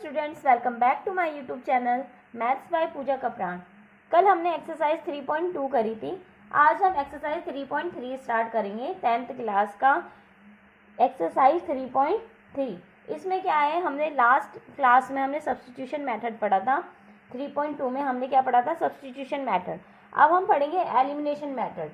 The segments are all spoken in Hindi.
Students, welcome back to my YouTube channel maths by Pooja Kapran. कल हमने एक्सरसाइज 3.2 करी थी। आज हम एक्सरसाइज 3.3 स्टार्ट करेंगे। 10th क्लास का एक्सरसाइज 3.3। इसमें क्या है, हमने लास्ट क्लास में हमने सब्स्टिट्यूशन मेथड पढ़ा था। 3.2 में हमने क्या पढ़ा था, सब्स्टिट्यूशन मेथड। अब हम पढ़ेंगे एलिमिनेशन मेथड।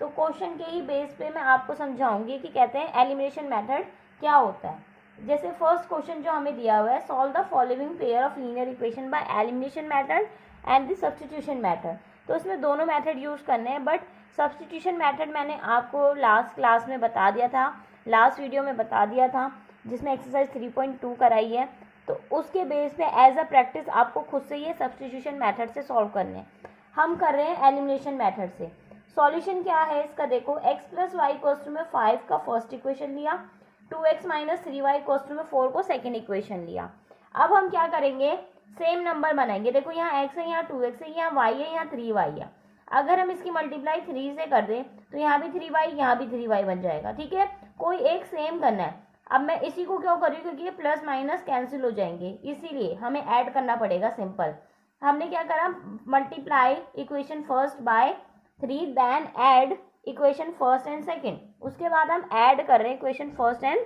तो क्वेश्चन के ही बेस पे मैं आपको समझाऊंगी कि कहते हैं एलिमिनेशन मेथड क्या होता है। जैसे फर्स्ट क्वेश्चन जो हमें दिया हुआ है, solve the following pair of linear equation by elimination method and the substitution method. तो इसमें दोनों मेथड यूज करने हैं, बट सब्स्टिट्यूशन मेथड मैंने आपको लास्ट क्लास में बता दिया था, लास्ट वीडियो में बता दिया था, जिसमें एक्सरसाइज 3.2 कराई है। तो उसके बेस पे एज अ प्रैक्टिस आपको खुद से ये सब्स्टिट्यूशन मेथड से सॉल्व करने हैं। हम कर रहे हैं एलिमिनेशन मेथड से। सॉल्यूशन क्या है इसका, देखो x plus y equals to में 5 का फर्स्ट इक्वेशन लिया, 2x minus 3y equals to में 4 को सेकेंड इक्वेशन लिया। अब हम क्या करेंगे, सेम नंबर बनाएंगे। देखो यहाँ x है, यहाँ 2x है, यहाँ y है, यहाँ 3y है। अगर हम इसकी मल्टीप्लाई 3 से कर दें तो यहाँ भी 3y, यहाँ भी 3y बन जाएगा। ठीक है, कोई एक सेम करना है। अब मैं इसी को क्यों कर रही हूँ, क्योंकि ये प्लस माइनस कैंसिल हो जाएंगे, इसीलिए हमें ऐड करना पड़ेगा। सिंपल, हमने क्या करा, multiply equation first by 3, then add equation first and second. उसके बाद हम ऐड कर रहे हैं इक्वेशन फर्स्ट एंड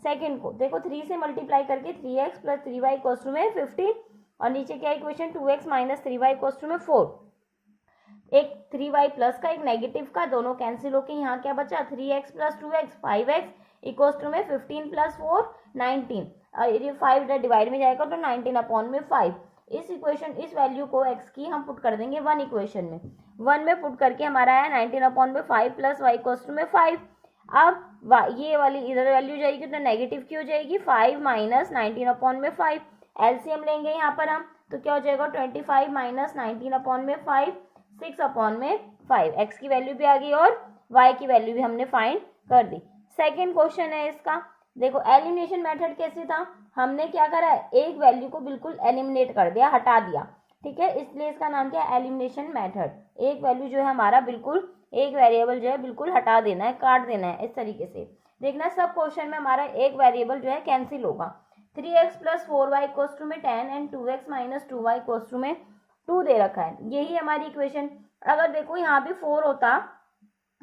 सेकंड को। देखो 3 से मल्टीप्लाई करके 3x plus 3y equals to में 15, और नीचे क्या equation 2x minus 3y equals to में 4। एक 3y प्लस का, एक नेगेटिव का, दोनों कैंसिल होके यहाँ क्या बचा, 3x plus 2x 5x equals to में 15 प्लस 4 19। ये 5 डिवाइड में जाएगा तो 19 अपॉन में 5। इस इक्वेशन, इस वैल्यू को x की हम पुट कर देंगे 1 इक्वेशन में। 1 में पुट करके हमारा आया 19 अपॉन में 5 प्लस वाई इक्वल्स टू में 5। अब ये वाली इधर वैल्यू जाएगी तो नेगेटिव की हो जाएगी, 5 माइनस 19 अपॉन में 5। एलसीएम लेंगे यहाँ पर हम, तो क्या हो जाएगा 25 माइनस 19 अपॉन में 5, 6 अपॉन में 5। एक्स की वैल्यू भी आ गई और वाई की वैल्यू भी हमने फाइंड कर दी। सेकेंड क्वेश्चन है इसका। देखो एलिमिनेशन मेथड कैसे था, हमने क्या करा, एक वैल्यू को बिल्कुल एलिमिनेट कर दिया, हटा दिया। ठीक है, इसलिए इसका नाम क्या है, एलिमिनेशन मेथड। एक वैल्यू जो है हमारा बिल्कुल, एक वेरिएबल जो है बिल्कुल हटा देना है, काट देना है। इस तरीके से देखना, सब क्वेश्चन में हमारा एक वेरिएबल जो है कैंसिल होगा। 3x plus 4y equals to में 10 and 2x minus 2y equals to में 2 दे रखा है। यही हमारी इक्वेशन। अगर देखो यहाँ भी 4 होता,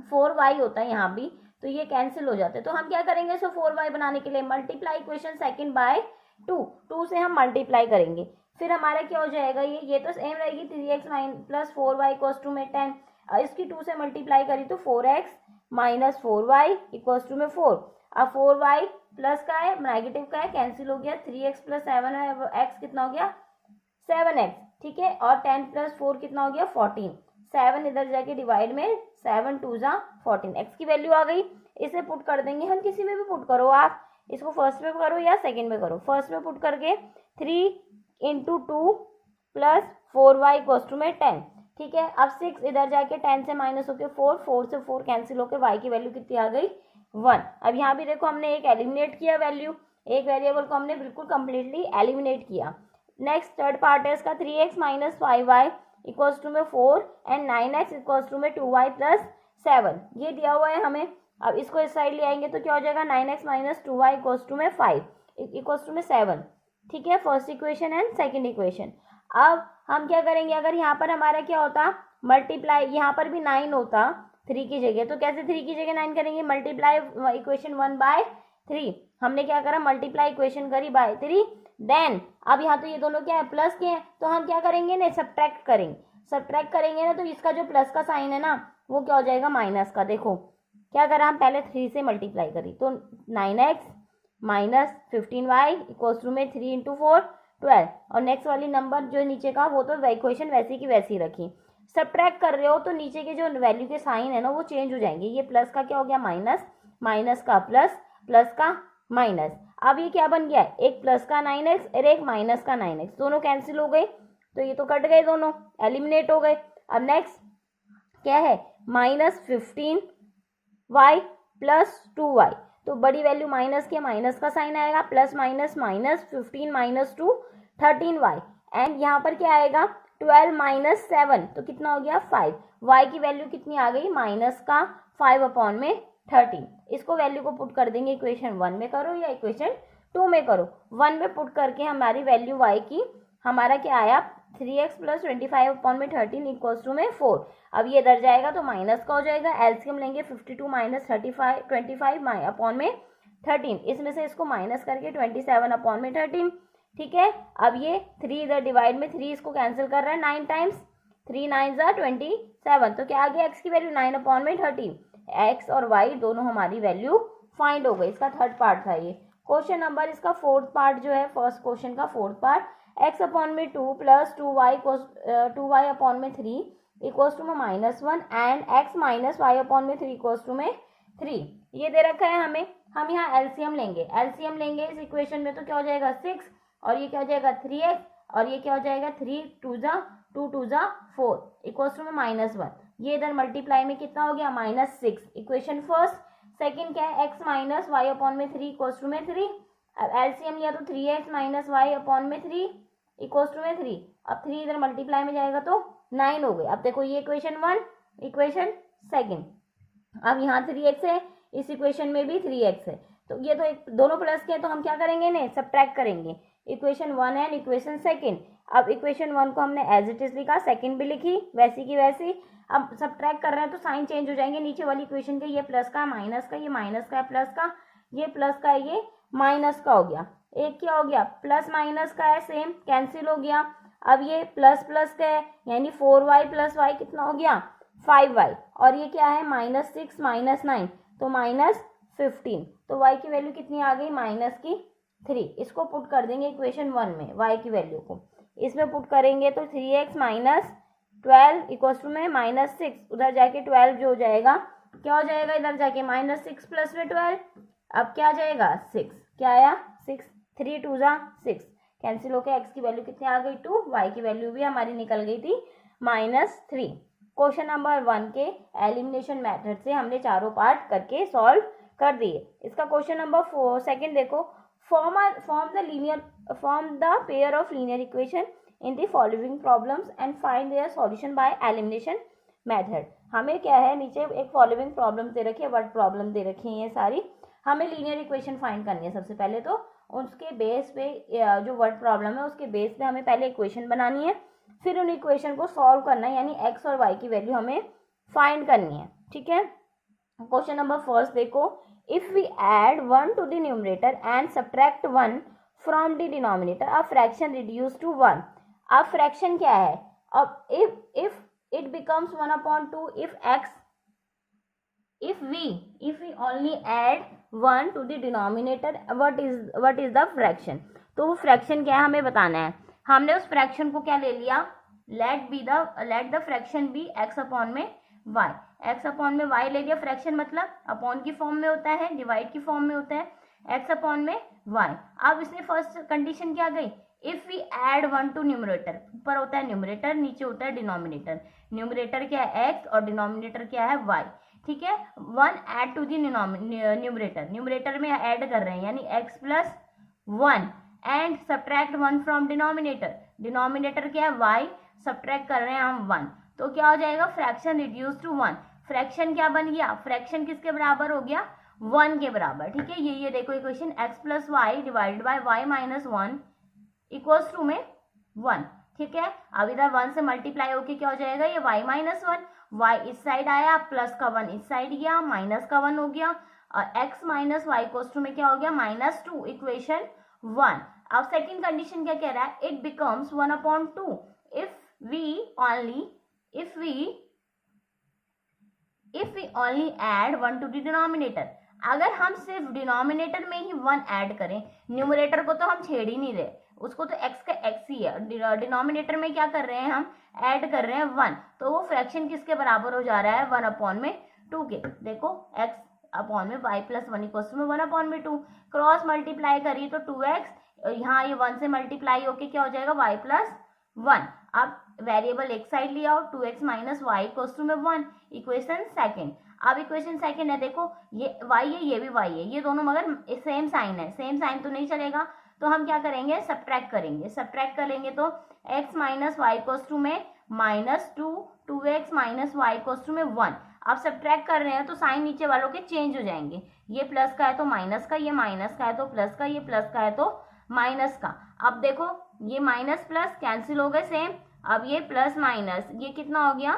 4y होता है यहाँ भी, तो ये कैंसिल हो जाते। तो हम क्या करेंगे, इसको 4y बनाने के लिए मल्टीप्लाई इक्वेशन सेकंड बाय 2 से हम मल्टीप्लाई करेंगे। फिर हमारा क्या हो जाएगा, ये तो सेम रहेगी, 3x plus 4y equals to में 10। इसकी 2 से मल्टीप्लाई करी तो 4x minus 4y equals to में 4। अब 4y प्लस का है, नेगेटिव का है, कैंसिल हो गया। 3x प्लस 7 है, x कितना हो गया 7x। ठीक है, और 10 प्लस 4 कितना हो गया 14। 7 इधर जाके डिवाइड में 7 2 जा 14। एक्स की वैल्यू आ गई, इसे पुट कर देंगे हम। किसी में भी पुट करो आप, इसको फर्स्ट में करो या सेकंड में करो। फर्स्ट में पुट करके 3 into 2 plus 4y equals to में 10। ठीक है, अब 6 इधर जाके 10 से माइनस होके 4 से 4 कैंसिल होके y की वैल्यू कितनी आ गई 1। अब यहाँ भी देखो हमने एक एलिमिनेट किया वैल्यू, एक वेरिएबल को हमने बिल्कुल कंप्लीटली एलिमिनेट किया। नेक्स्ट थर्ड पार्ट है इसका, 3x minus 5y equals to में 4 एंड 9x इक्वल्स टू में 2y प्लस 7। ये दिया हुआ है हमें। अब इसको इस साइड ले आएंगे तो क्या हो जाएगा, 9x minus 2y equals to में 5 इक्वल्स टू में 7। ठीक है, first equation and second equation. अब हम क्या करेंगे, अगर यहाँ पर हमारा क्या होता, मल्टीप्लाई, यहाँ पर भी 9 होता 3 की जगह, तो कैसे 3 की जगह 9 करेंगे, मल्टीप्लाई इक्वेशन 1 बाय 3। हमने क्या करा, मल्टीप्लाई इक्वेशन करी बाय 3। देन अब यहाँ तो ये दोनों क्या है, प्लस के हैं, तो हम क्या करेंगे ना, सब्ट्रैक्ट करेंगे। सब्ट्रैक्ट करेंगे ना, तो इसका जो प्लस का साइन है ना, वो क्या हो जाएगा माइनस का। देखो क्या करा, हम पहले 3 से मल्टीप्लाई करी तो 9x minus 15y equals to में 3 इंटू 4 12। और नेक्स्ट वाली नंबर जो नीचे का, वो तो इक्वेशन वैसी की वैसी रखी। सब्ट्रैक्ट कर रहे हो तो नीचे के जो वैल्यू के साइन है ना, वो चेंज हो जाएंगे। ये प्लस का क्या हो गया माइनस, माइनस का प्लस, प्लस का माइनस। अब ये क्या बन गया, एक प्लस का 9x और एक माइनस का 9x, दोनों कैंसिल हो गए, तो ये तो कट गए, दोनों एलिमिनेट हो गए। अब नेक्स्ट क्या है, माइनस 15y प्लस 2y, तो बड़ी वैल्यू माइनस के, माइनस का साइन आएगा, plus minus minus 15 minus 2 13y। And यहाँ पर क्या आएगा 12 माइनस 7, तो कितना हो गया 5। y की वैल्यू कितनी आ गई, माइनस का 5 अपॉन में 13। इसको वैल्यू को पुट कर देंगे, इक्वेशन 1 में करो या इक्वेशन 2 में करो, 1 में पुट करके हमारी वैल्यू y की हमारा क्या आया 3x प्लस 25 अपॉन में 13 इक्वल्स टू में 4। अब ये इधर जाएगा तो माइनस का हो जाएगा, एलसीएम लेंगे 52 माइनस 25 अपॉन में 13, इसमें से इसको माइनस करके 27 अपॉन में 13। ठीक है, अब ये 3 इधर डिवाइड में 3 इसको कैंसिल कर रहा है 9 टाइम्स, 3 9 ज़ा 27, तो क्या आ गया x की वैल्यू 9 अपॉन में 13। x और y दोनों हमारी वैल्यू फाइंड हो गई। इसका थर्ड पार्ट था ये क्वेश्चन नंबर। इसका फोर्थ पार्ट जो है फर्स्ट क्वेश्चन का फोर्थ पार्ट, x अपॉन में 2 प्लस 2y अपॉन में 3 इक्वल्स टू में -1 and x minus y upon में 3 इक्वल्स टू में 3। ये दे रखा है हमें, हम यहाँ एलसीएम लेंगे इस इक्वेशन में, तो क्या हो जाएगा 6 और ये क्या हो जाएगा 3x और ये क्या हो जाएगा 3 2 ज़ा 2 2 ज़ा 4 इक्वल्स टू में -1। ये इधर मल्टीप्लाई में कितना हो गया -6, इक्वेशन फर्स्ट। सेकंड क्या है x माइनस वाई अपॉन में 3 इक्वल्स टू में 3। अब एलसीएम लिया तो 3x माइनस वाई अपॉन में 3 इक्वल्स टू में 3। अब 3 इधर मल्टीप्लाई में जाएगा तो 9 हो गए। अब देखो ये इक्वेशन 1, इक्वेशन सेकंड। अब यहाँ 3x है, इस इक्वेशन में भी 3x है, तो ये तो एक दोनों प्लस के हैं, तो हम क्या करेंगे इन्हें सब्ट्रैक्ट करेंगे, इक्वेशन 1 एंड इक्वेशन सेकंड। अब इक्वेशन 1 को हमने एज इट इज लिखा, सेकंड भी लिखी वैसी की वैसी। अब सब्ट्रैक्ट कर रहे हैं तो साइन चेंज हो जाएंगे, नीचे वाली इक्वेशन के ये प्लस का माइनस का, ये माइनस का है प्लस का, ये प्लस का है ये माइनस का हो गया। एक क्या हो गया प्लस माइनस का है सेम, कैंसिल हो गया। अब ये प्लस प्लस का है यानी 4y प्लस वाई कितना हो गया 5y, और ये क्या है -6 -9 तो -15, तो y की वैल्यू कितनी आ गई -3। इसको पुट कर देंगे इक्वेशन 1 में, y की वैल्यू को इसमें पुट करेंगे तो 3x माइनस 12 इक्वल्स टू में -6, उधर जाके 12 जो हो जाएगा क्या हो जाएगा इधर जाके -6 प्लस में 12, अब क्या आ जाएगा 6, क्या आया 6, 3 2 ज़ा 6 कैंसिल होकर x की वैल्यू कितनी आ गई 2, y की वैल्यू भी हमारी निकल गई थी -3। क्वेश्चन नंबर 1 के एलिमिनेशन मेथड से हमने चारों पार्ट करके सॉल्व कर दिए। इसका क्वेश्चन नंबर 4 सेकंड देखो, form the pair of linear equation in the following problems and find their solution by elimination method। हमें क्या है नीचे एक फॉलोइंग प्रॉब्लम दे रखी है, वर्ड प्रॉब्लम दे रखी है ये सारी, हमें लीनियर इक्वेशन फाइंड करनी है। सबसे पहले तो उसके बेस पे जो वर्ड प्रॉब्लम है उसके बेस पे हमें पहले इक्वेशन बनानी है, फिर उन इक्वेशन को सॉल्व करना है, यानी x और y की वैल्यू हमें फाइंड करनी है। ठीक है, क्वेश्चन नंबर फर्स्ट देखो, if we add 1 to the numerator and subtract 1 from the denominator a fraction reduce to 1। अब फ्रैक्शन क्या है, अब if it becomes 1/2 if we only add 1 to the denominator what is the fraction। तो वो फ्रैक्शन क्या है हमें बताना है। हमने उस फ्रैक्शन को क्या ले लिया, let the fraction be x upon में y, x अपॉन में y ले लिया। फ्रैक्शन मतलब अपॉन की फॉर्म में होता है, डिवाइड की फॉर्म में होता है, x अपॉन में y। अब इसमें फर्स्ट कंडीशन क्या गई, if we add 1 to numerator, ऊपर होता है न्यूमरेटर नीचे होता है डिनोमिनेटर, न्यूमरेटर क्या है x और डिनोमिनेटर क्या है y। ठीक है, 1 add to the numerator, numerator में ऐड कर रहे हैं यानी x plus 1 and subtract 1 from denominator, denominator क्या है y, सब्ट्रैक्ट कर रहे हैं हम 1, तो क्या हो जाएगा फ्रैक्शन रिड्यूस टू 1। फ्रैक्शन क्या बन गया, फ्रैक्शन किसके बराबर हो गया 1 के बराबर। ठीक है, ये देखो equation x plus y divided by y minus 1 equals to में 1। ठीक है, अब इधर 1 से मल्टीप्लाई होके क्या हो जाएगा ये y माइनस 1, y इस साइड आया प्लस का 1 इस साइड गया माइनस का 1 हो गया, और x minus y equals to में क्या हो गया -2, इक्वेशन 1। अब सेकंड कंडीशन क्या कह रहा है, it becomes 1/2 if we only add 1 to the denominator। अगर हम सिर्फ डिनोमिनेटर में ही 1 ऐड करें, न्यूमरेटर को तो हम छेड़ ही नहीं रहे, उसको तो x का x ही है, डिनोमिनेटर में क्या कर रहे हैं हम ऐड कर रहे हैं 1, तो वो फ्रैक्शन किसके बराबर हो जा रहा है 1/2 के। देखो x अपॉन में y प्लस 1 इक्वल्स टू में 1/2, क्रॉस मल्टीप्लाई करिए तो 2x, यहाँ ये 1 से मल्टीप्लाई होके क्या हो जाएगा y प्लस 1। अब वेरिएबल एक साइड लिया और 2x minus y equals to में 1, इक्वेशन सेकंड। अब इक्वेशन सेकंड है, देखो ये y है ये भी y है, ये दोनों मगर सेम साइन है, सेम साइन तो नहीं चलेगा, तो हम क्या करेंगे सब्ट्रैक्ट करेंगे, सब्ट्रैक्ट करेंगे तो x minus y equals to में -2, 2x minus y equals to में 1। आप सब्ट्रैक्ट कर रहे हैं तो साइन नीचे वालों के चेंज हो जाएंगे, ये प्लस का है तो माइनस का, ये माइनस का है तो प्लस का, ये प्लस का है तो माइनस का। अब देखो ये माइनस प्लस कैंसिल हो गए सेम, अब ये प्लस माइनस, ये कितना हो गया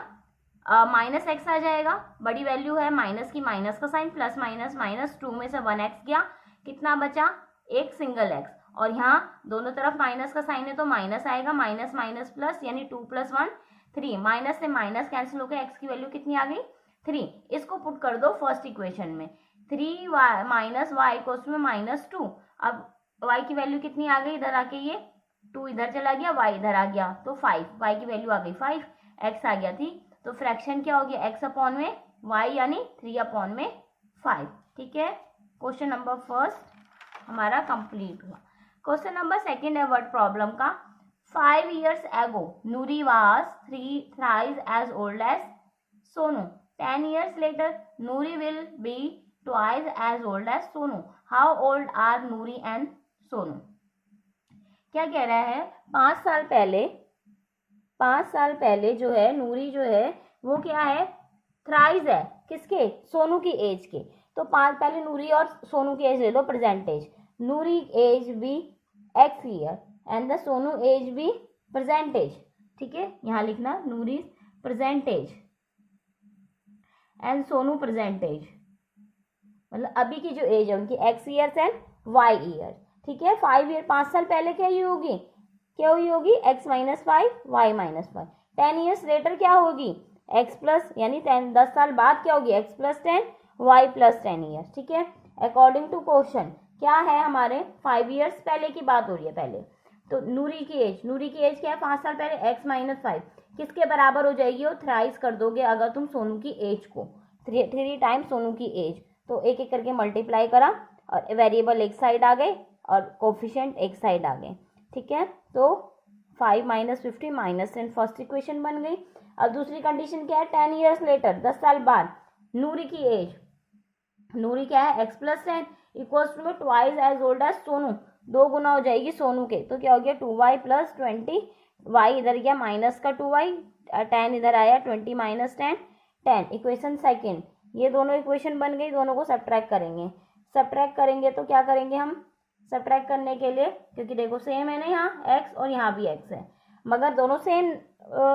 माइनस एक्स आ जाएगा, बड़ी वैल्यू है माइनस की, माइनस का साइन, प्लस माइनस माइनस, 2 में से 1 एक्स गया, कितना बचा एक सिंगल एक्स, और यहाँ दोनों तरफ माइनस का साइन है तो माइनस आएगा, माइनस माइनस प्लस यानी 2 + 1 3, माइनस से माइनस कैंसिल हो गया, एक्स की वैल्यू कितनी आ गई 3। इसको पुट कर दो फर्स्ट इक्वेशन में, 3 माइनस वाई इक्वल्स टू -2। अब y की वैल्यू कितनी आ गई, इधर आके ये 2 इधर चला गया, y इधर आ गया तो 5, y की वैल्यू आ गई 5, x आ गया थी, तो फ्रैक्शन क्या हो गया x अपॉन में y यानी 3/5। ठीक है, क्वेश्चन नंबर फर्स्ट हमारा कंप्लीट हुआ। क्वेश्चन नंबर सेकंड है वर्ड प्रॉब्लम का। 5 years ago Nuri was thrice as old as Sonu. 10 years later Nuri will be twice as old as Sonu. How old are Nuri and Sonu? क्या कह रहा है, 5 साल पहले जो है नूरी जो है वो क्या है, थ्राइज है किसके, सोनू की एज के। तो पहले नूरी और सोनू की एज ले लो, percentage, Noori age be x year and the Sonu age be percentage. ठीक है, यहाँ लिखना Noori percentage and Sonu percentage, मतलब अभी की जो एज है उनकी x years and y year. ठीक है, 5 ईयर 5 साल पहले क्या होगी, क्या हुई होगी x - 5 y - 5। 10 ईयर्स लेटर क्या होगी, x प्लस यानी 10 साल बाद क्या होगी x + 10 y + 10 ईयर्स। ठीक है, अकॉर्डिंग टू क्वेश्चन क्या है हमारे 5 ईयर्स पहले की बात हो रही है पहले, तो नूरी की एज क्या है 5 साल पहले, x - 5 किसके बराबर हो जाएगी, वो थ्राइस कर दोगे अगर तुम सोनू की एज को, 3 टाइम्स सोनू की एज, तो एक एक करके मल्टीप्लाई करा और वेरिएबल एक साइड आ गए और कोफिशिएंट एक साइड आ गए। ठीक है, तो 5 - 50 - 10 फर्स्ट इक्वेशन बन गई। अब दूसरी कंडीशन क्या है, 10 ईयर्स लेटर 10 साल बाद नूरी की एज, नूरी क्या है x + 10 इक्वल्स टू में twice as old as Sonu, 2 गुना हो जाएगी सोनू के, तो क्या हो गया 2y + 20, y इधर गया माइनस का 2y, 10 इधर आया 20 - 10 10। इक्वेशन सेकेंड, ये दोनों इक्वेशन बन गई, दोनों को सब्ट्रैक्ट करेंगे तो क्या करेंगे हम सब्ट्रैक्ट करने के लिए, क्योंकि देखो सेम है ना यहाँ x और यहाँ भी x है, मगर दोनों सेम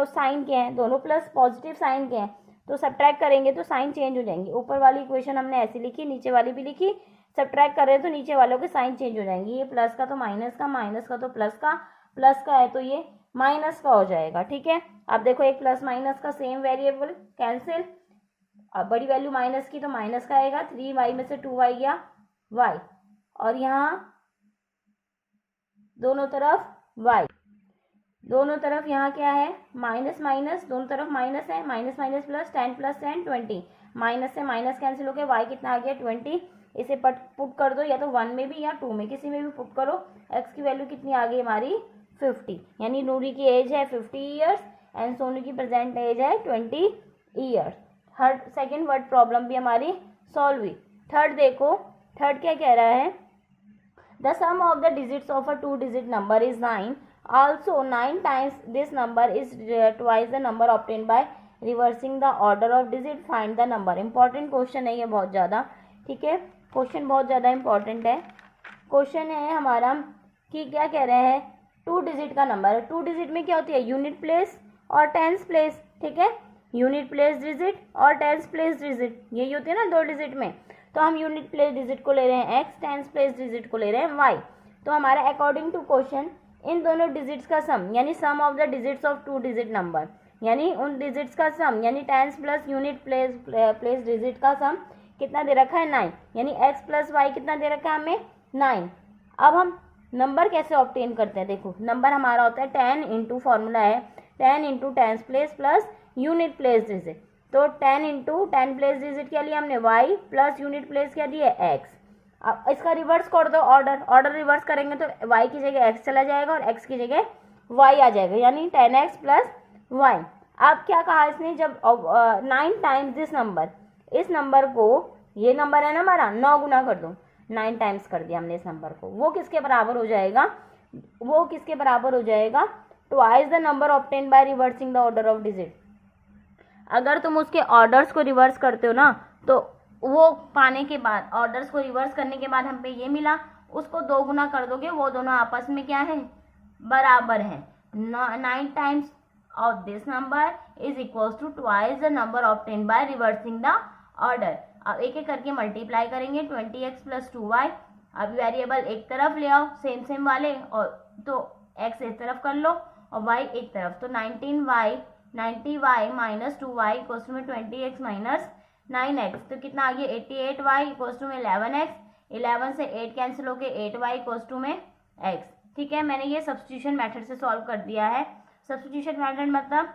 साइन के हैं, दोनों प्लस पॉजिटिव साइन के हैं, तो सब्ट्रैक्ट करेंगे तो साइन चेंज हो जाएंगे। ऊपर वाली इक्वेशन हमने ऐसी लिखी, नीचे वाली भी लिखी, सब्ट्रैक्ट कर रहे हैं तो नीचे वालों के साइन चेंज हो जाएंगे, ये प्लस का तो माइनस का, माइनस का तो प्लस का, प्लस का है तो ये माइनस का हो जाएगा। ठीक है, अब देखो एक प्लस माइनस का सेम वेरिएबल कैंसिल, अब बड़ी वैल्यू माइनस की तो माइनस का आएगा, 3y में से 2y गया y, और यहाँ दोनों तरफ y, दोनों तरफ यहाँ क्या है माइनस माइनस, दोनों तरफ माइनस है, माइनस माइनस प्लस, 10 + 10 20, माइनस से माइनस कैंसिल हो गया, y कितना आ गया 20, इसे पुट कर दो या तो 1 में भी या 2 में, किसी में भी पुट करो, x की वैल्यू कितनी आ गई हमारी 50, यानी नूरी की एज है 50 ईयर्स एंड सोनू की प्रेजेंट एज है 20 years. Third second word problem भी हमारी सॉल्व हुई। थर्ड देखो, थर्ड क्या कह रहा है, the sum of the digits of a 2-digit number is 9, also 9 times this number is twice the number obtained by reversing the order of digit, find the number। Important question है ये बहुत ज़्यादा। ठीक है, क्वेश्चन बहुत ज़्यादा इंपॉर्टेंट है। क्वेश्चन है हमारा कि क्या कह रहे हैं, 2 डिजिट का नंबर है, 2 डिजिट में क्या होती है यूनिट प्लेस और टेंस प्लेस। ठीक है, यूनिट प्लेस डिजिट और टेंस प्लेस डिजिट यही होती है ना 2 डिजिट में, तो हम यूनिट प्लेस डिजिट को ले रहे हैं x, टेंस प्लेस डिजिट को ले रहे हैं y। तो हमारा अकॉर्डिंग टू क्वेश्चन इन दोनों डिजिट्स का सम यानी sum of the digits of 2-digit number, यानी उन डिजिट्स का सम यानी tens plus unit place digit का सम कितना दे रखा है 9, यानी x + y कितना दे रखा है हमें 9। अब हम नंबर कैसे ऑब्टेन करते हैं, देखो नंबर हमारा होता है 10 इंटू फॉर्मूला है 10 into tens place plus unit place digit, तो 10 इंटू 10 प्लेस डिजिट क्या लिया हमने y प्लस यूनिट प्लेस क्या दिया x। अब इसका रिवर्स कर दो, ऑर्डर रिवर्स करेंगे तो y की जगह x चला जाएगा और x की जगह y आ जाएगा, यानी 10x + y। अब क्या कहा इसने, जब 9 टाइम्स दिस नंबर, इस नंबर को, ये नंबर है ना हमारा 9 गुना कर दो, 9 टाइम्स कर दिया हमने इस नंबर को, वो किसके बराबर हो जाएगा, वो किसके बराबर हो जाएगा twice the number obtain bye reversing the order of digit. अगर तुम उसके ऑर्डर्स को रिवर्स करते हो ना, तो वो पाने के बाद, ऑर्डर्स को रिवर्स करने के बाद हम पे ये मिला, उसको 2 गुना कर दोगे, वो दोनों आपस में क्या है, बराबर है। 9 times of this number is equals to twice the number obtained by reversing the order. अब एक एक करके मल्टीप्लाई करेंगे, 20x प्लस 2y। अब वेरिएबल एक तरफ ले आओ, सेम सेम वाले, और तो x एक तरफ कर लो और y एक तरफ, तो 90y minus 2y equals to में 20x माइनस 9x, तो कितना आ गया 88y इक्वल्स टू में 11x। 11 से 8 कैंसिल होके 8y इक्वल्स टू में x। ठीक है, मैंने ये सब्स्टिट्यूशन मेथड से सॉल्व कर दिया है। सब्स्टिट्यूशन मेथड मतलब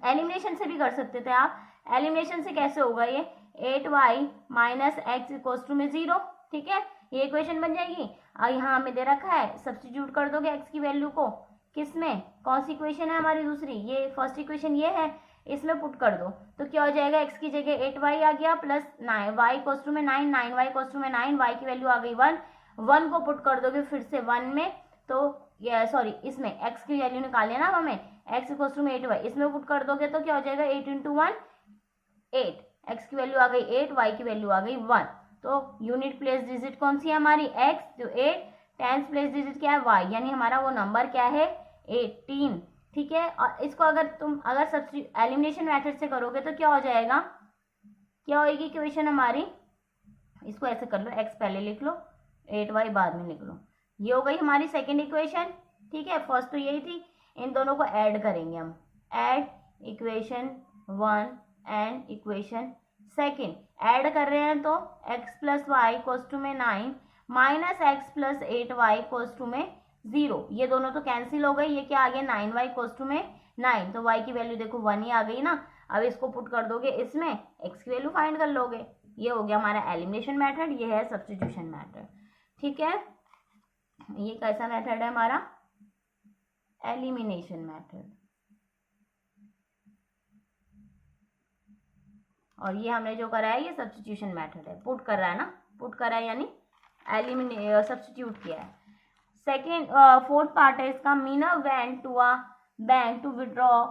एलिमिनेशन से भी कर सकते थे आप। एलिमिनेशन से कैसे होगा ये, 8y minus x equals to में 0। ठीक है, ये इक्वेशन बन जाएगी। और यहाँ हमें दे रखा है, सब्स्टिट्यूट कर दोगे x की वैल्यू को किस में, कौन सी इक्वेशन है हमारी दूसरी, ये फर्स्ट इक्वेशन ये है, इसमें पुट कर दो तो क्या हो जाएगा, x की जगह 8y आ गया प्लस 9y इक्वल्स टू में 9, 9y इक्वल्स टू में 9, y की वैल्यू आ गई 1। 1 को पुट कर दोगे फिर से 1 में, तो सॉरी इसमें x की वैल्यू निकाल लेना हमें, x इक्वल्स टू में 8y, इसमें पुट कर दोगे तो क्या हो जाएगा 8 इंटू 1 8, x की वैल्यू आ गई 8, y की वैल्यू आ गई 1। तो यूनिट प्लेस डिजिट कौन सी है हमारी, x, जो 8, टेंस प्लेस डिजिट क्या है y, यानी हमारा वो नंबर क्या है 18। ठीक है, और इसको अगर एलिमिनेशन मेथड से करोगे तो क्या हो जाएगा, क्या होगी इक्वेशन हमारी, इसको ऐसे कर लो, x पहले लिख लो, 8y बाद में लिख लो, ये हो गई हमारी सेकेंड इक्वेशन। ठीक है, फर्स्ट तो यही थी, इन दोनों को ऐड करेंगे हम, add equation 1 and equation second. Add कर रहे हैं तो x plus y equals to में 9 minus x plus 8y equals to में 0, ये दोनों तो कैंसिल हो गई, ये क्या आ गया 9y इक्वल्स टू में 9, तो y की वैल्यू देखो 1 ही आ गई ना। अब इसको पुट कर दोगे इसमें, x की वैल्यू फाइंड कर लोगे, ये हो गया हमारा एलिमिनेशन मेथड, ये है सब्स्टिट्यूशन मेथड। ठीक है, ये कैसा मेथड है हमारा, एलिमिनेशन मेथड। और ये हमने जो करा है ये सब्स्टिट्यूशन मेथड है, पुट कर रहा है ना, पुट करा है यानी सब्स्टिट्यूट किया है। सेकेंड फोर्थ पार्ट है इसका, Meena went to a bank to withdraw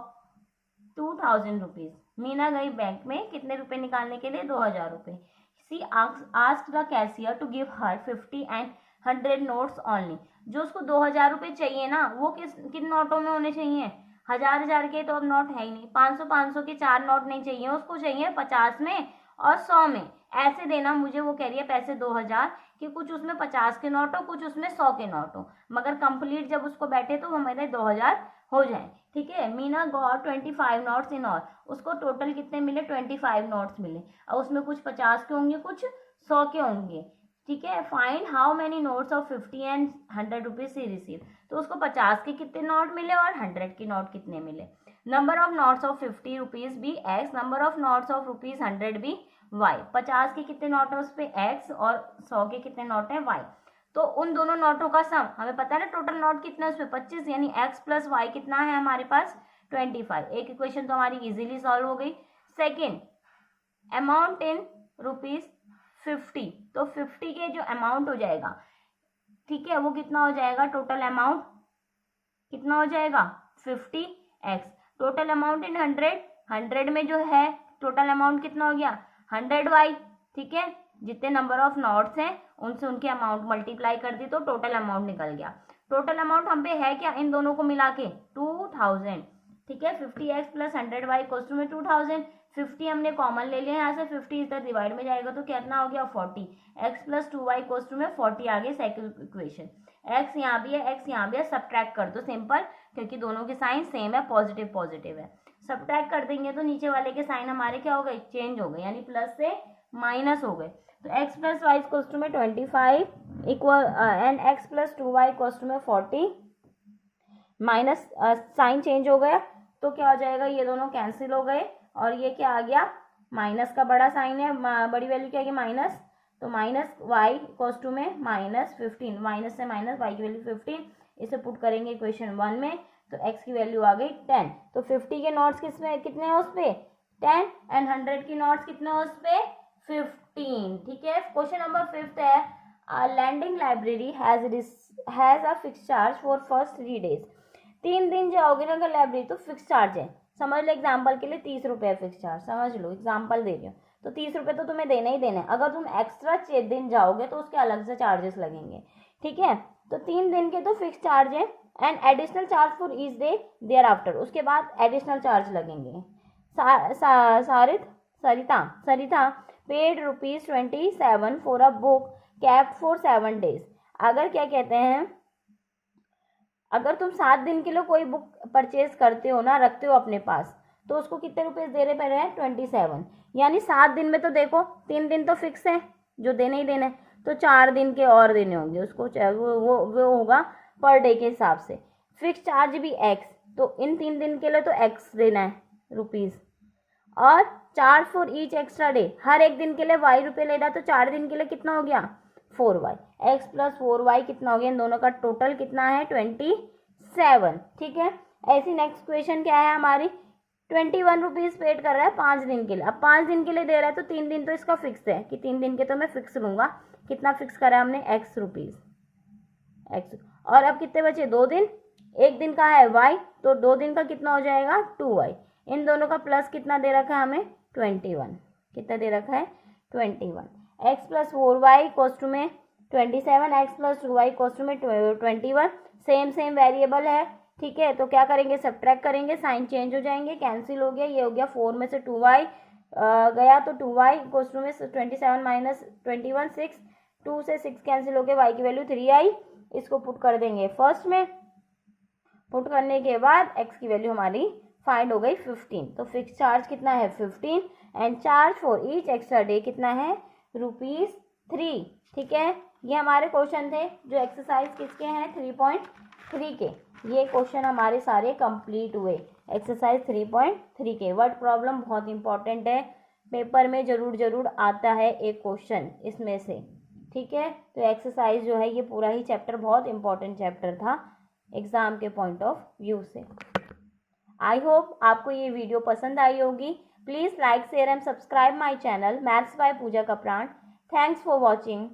2000 rupees. Meena गई बैंक में कितने रुपए निकालने के लिए, 2000 रुपए। She asked the cashier to give her 50 and 100 notes only. जो उसको 2000 रुपए चाहिए ना, वो किन नोटों में होने चाहिए, 1000 के तो अब नोट है ही नहीं, 500 के 4 नोट नहीं चाहिए उसको, चाहिए 50 में और 100 में। ऐसे देना मुझे, वो कह रही है पैसे 2000 कि कुछ उसमें 50 के नोट हो, कुछ उसमें 100 के नोट हो, मगर कंप्लीट जब उसको बैठे तो हमारे 2000 हो जाए। ठीक है, Meena got 25 notes in all. उसको टोटल कितने मिले, 25 नोट्स मिले, और उसमें कुछ 50 के होंगे, कुछ 100 के होंगे। ठीक है, find how many notes of 50 and 100 rupees she receive. तो उसको 50 के कितने नोट मिले और 100 के नोट कितने मिले। Number of notes of 50 rupees भी x, number of notes of rupees 100 भी y। 50 के कितने नोट है उस पे x और 100 के कितने नोट है y। तो उन दोनों नोटों का सम हमें पता है ना, टोटल नोट कितना है उस पे 25, यानी x प्लस वाई कितना है हमारे पास 25। एक इक्वेशन तो हमारी इजीली सॉल्व हो गई। सेकेंड, अमाउंट इन रुपीज 50, तो 50 के जो अमाउंट हो जाएगा, ठीक है, वो कितना हो जाएगा, टोटल अमाउंट कितना हो जाएगा 50x। टोटल अमाउंट इन 100 में जो है टोटल अमाउंट कितना हो गया 100y। ठीक है, जितने नंबर ऑफ नोट्स हैं उनसे उनके अमाउंट मल्टीप्लाई कर दी तो टोटल अमाउंट निकल गया। टोटल अमाउंट हम पे है क्या, इन दोनों को मिला के 2000। ठीक है, 50x plus 100y equals to में 2000। 50 हमने कॉमन ले लिया यहाँ से, 50 इधर डिवाइड में जाएगा तो कितना हो गया 40। x plus 2y equals to में 40 आ गई सेकंड इक्वेशन। x यहाँ भी है, x यहाँ भी है, सब्ट्रैक्ट कर दो सिंपल, क्योंकि दोनों के साइन सेम है, पॉजिटिव पॉजिटिव है। सब्ट्रैक्ट कर देंगे तो नीचे वाले के साइन हमारे क्या हो गए, चेंज हो गए, यानी प्लस से माइनस हो गए। तो x plus y equals to में 25 equal and x plus 2y equals to में 40, माइनस साइन चेंज हो गया तो क्या हो जाएगा, ये दोनों कैंसिल हो गए और ये क्या आ गया, माइनस का बड़ा साइन है, बड़ी वैल्यू क्या है माइनस, तो माइनस वाई इक्वल्स टू में -15, माइनस से माइनस वाई की वैल्यू 15, इसे पुट करेंगे इक्वेशन 1 में तो x की वैल्यू आ गई 10। तो 50 के नोट्स कितने हैं उस पे 10 एंड 100 की नोट्स कितने हैं उस पे 15। ठीक है, क्वेश्चन नंबर 5 है, lending library has a fix charge for first 3 days। 3 दिन जाओगे ना अगर लाइब्रेरी तो फिक्स चार्ज है, समझ लो एग्जाम्पल के लिए 30 रुपये फिक्स चार्ज, समझ लो एग्जाम्पल दे रही हूँ, तो 30 रुपये तो तुम्हें देना ही देना है। अगर तुम एक्स्ट्रा 6 दिन जाओगे तो उसके अलग से चार्जेस लगेंगे, ठीक है। तो 3 दिन के तो फिक्स चार्ज है and additional charge for each day thereafter, उसके बाद एडिशनल चार्ज लगेंगे। Sarita paid ₹27 for a book kept for 7 days। अगर क्या कहते हैं, अगर तुम 7 दिन के लिए कोई बुक परचेज करते हो ना, रखते हो अपने पास, तो उसको कितने रुपए दे रहे पड़ रहे हैं 27, यानी 7 दिन में तो देखो 3 दिन तो फिक्स है जो देने ही देने, तो 4 दिन के और देने होंगे उसको, वो होगा पर डे के हिसाब से। फिक्स चार्ज भी एक्स, तो इन 3 दिन के लिए तो एक्स देना है रुपीज़, और charge for each extra day, हर एक दिन के लिए वाई रुपये लेना, तो 4 दिन के लिए कितना हो गया 4y, एक्स प्लस 4y कितना हो गया, इन दोनों का टोटल कितना है 27, ठीक है। ऐसी नेक्स्ट क्वेश्चन क्या है हमारी, 21 रुपीज़ पेड कर रहा है 5 दिन के लिए। अब 5 दिन के लिए दे रहा है तो 3 दिन तो इसका फिक्स है कि 3 दिन के तो मैं फिक्स लूँगा। कितना फिक्स करा है हमने x रुपीज़, x, और अब कितने बचे 2 दिन, 1 दिन का है y, तो 2 दिन का कितना हो जाएगा 2y, इन दोनों का प्लस कितना दे रखा है हमें 21, कितना दे रखा है 21, x प्लस 4y कोस्ट में 27, x प्लस 2y कोस्ट में 21, सेम वेरिएबल है, ठीक है। तो क्या करेंगे, सब्ट्रैक्ट करेंगे, साइन चेंज हो जाएंगे, कैंसिल हो गया, ये हो गया 4 में से 2y गया, तो 2y कोस्ट में 27 माइनस 21 6, 2 से 6 कैंसिल हो गया, y की वैल्यू 3 इसको पुट कर देंगे फर्स्ट में, पुट करने के बाद x की वैल्यू हमारी फाइंड हो गई 15, तो फिक्स चार्ज कितना है 15 and charge for each extra day कितना है ₹3, ठीक है। ये हमारे क्वेश्चन थे जो एक्सरसाइज किसके हैं 3.3 के, ये क्वेश्चन हमारे सारे कंप्लीट हुए एक्सरसाइज 3.3 के। वर्ड प्रॉब्लम बहुत इंपॉर्टेंट है, पेपर में जरूर आता है एक क्वेश्चन इसमें से, ठीक है। तो एक्सरसाइज जो है ये पूरा ही चैप्टर बहुत इंपॉर्टेंट चैप्टर था एग्जाम के पॉइंट ऑफ व्यू से। आई होप आपको ये वीडियो पसंद आई होगी। Please like share and subscribe my channel maths by Pooja Kapran. Thanks for watching.